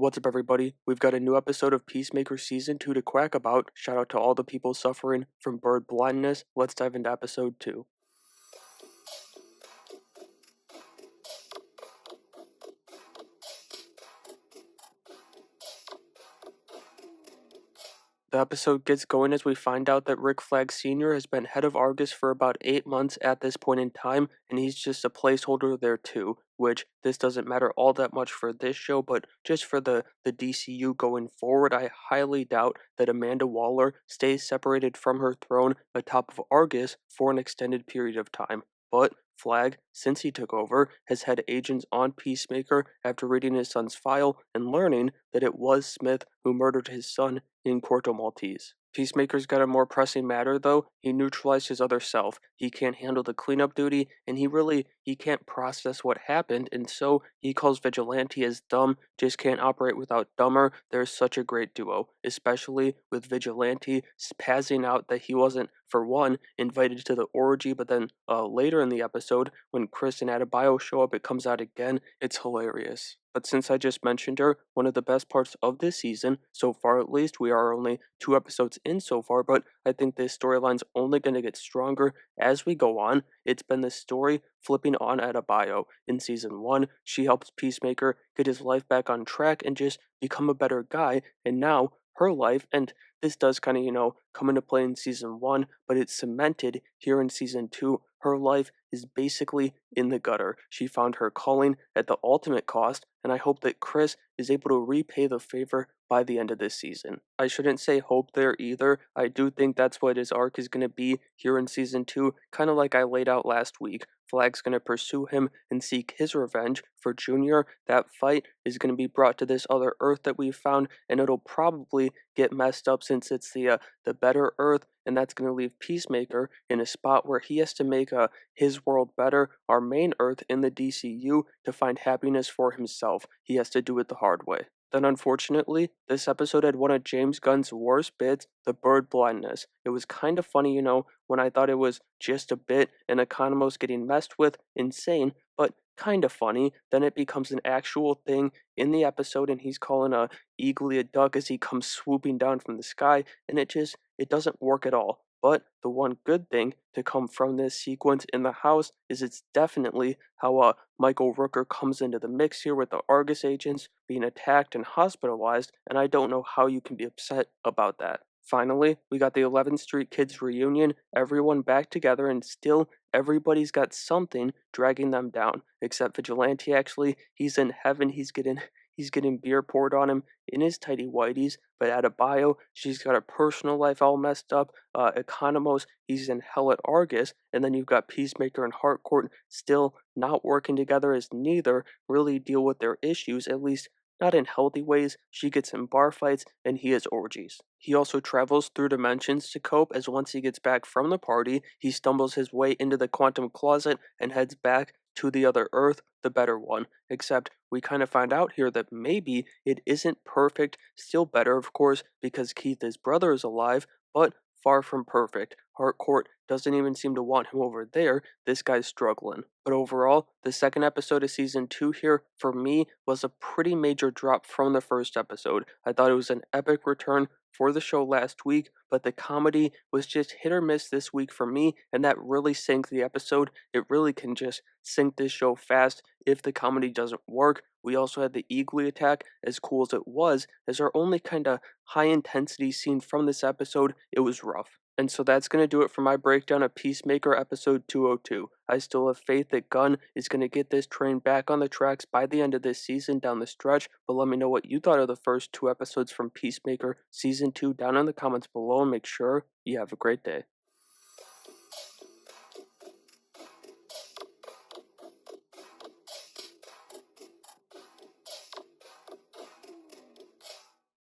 What's up, everybody? We've got a new episode of Peacemaker Season 2 to quack about. Shout out to all the people suffering from bird blindness. Let's dive into episode 2. The episode gets going as we find out that Rick Flag Sr. has been head of Argus for about 8 months at this point in time, and he's just a placeholder there too, which this doesn't matter all that much for this show, but just for the DCU going forward, I highly doubt that Amanda Waller stays separated from her throne atop of Argus for an extended period of time. But Flag, since he took over, has had agents on Peacemaker after reading his son's file and learning that it was Smith who murdered his son in Corto Maltese. Peacemaker's got a more pressing matter though. He neutralized his other self. He can't handle the cleanup duty, and he can't process what happened, and so he calls Vigilante as dumb, just can't operate without Dumber. They're such a great duo, especially with Vigilante spazzing out that he wasn't, for one, invited to the orgy, but then later in the episode, when Chris and Adebayo show up, it comes out again. It's hilarious. But since I just mentioned her, one of the best parts of this season, so far at least, we are only 2 episodes in so far, but I think this storyline's only going to get stronger as we go on. It's been the story flipping on Adebayo. In season 1, she helps Peacemaker get his life back on track and just become a better guy, and now her life, and this does kind of, come into play in season 1, but it's cemented here in season 2. Her life is basically in the gutter. She found her calling at the ultimate cost, and I hope that Chris is able to repay the favor by the end of this season. I shouldn't say hope there either. I do think that's what his arc is going to be here in season 2, kind of like I laid out last week. Flag's going to pursue him and seek his revenge for Junior. That fight is going to be brought to this other Earth that we've found, and it'll probably get messed up since it's the better Earth, and that's going to leave Peacemaker in a spot where he has to make his world better, our main Earth in the DCU, to find happiness for himself. He has to do it the hard way. Then unfortunately, this episode had one of James Gunn's worst bits, the bird blindness. It was kind of funny, when I thought it was just a bit and Economos getting messed with, insane, but kind of funny. Then it becomes an actual thing in the episode, and he's calling a eagly a duck as he comes swooping down from the sky, and it doesn't work at all. But the one good thing to come from this sequence in the house is it's definitely how Michael Rooker comes into the mix here with the Argus agents being attacked and hospitalized, and I don't know how you can be upset about that. Finally, we got the 11th Street Kids reunion, everyone back together, and still everybody's got something dragging them down, except Vigilante. Actually, he's in heaven. He's getting beer poured on him in his tighty whities, but Adebayo, she's got her personal life all messed up. Economos, he's in hell at Argus, and then you've got Peacemaker and Harcourt still not working together as neither really deal with their issues, at least not in healthy ways. She gets in bar fights, and he has orgies. He also travels through dimensions to cope, as once he gets back from the party, he stumbles his way into the quantum closet and heads back to the other Earth, the better one. Except we kind of find out here that maybe it isn't perfect, still better, of course, because Keith, his brother, is alive, but far from perfect. Harcourt doesn't even seem to want him over there. This guy's struggling. But overall, the second episode of season 2 here, for me, was a pretty major drop from the first episode. I thought it was an epic return for the show last week, but the comedy was just hit or miss this week for me, and that really sank the episode. It really can just sink this show fast if the comedy doesn't work. We also had the Eagly attack, as cool as it was, as our only kind of high intensity scene from this episode. It was rough. And so that's going to do it for my breakdown of Peacemaker episode 202. I still have faith that Gunn is going to get this train back on the tracks by the end of this season down the stretch, but let me know what you thought of the first 2 episodes from Peacemaker season 2 down in the comments below, and make sure you have a great day.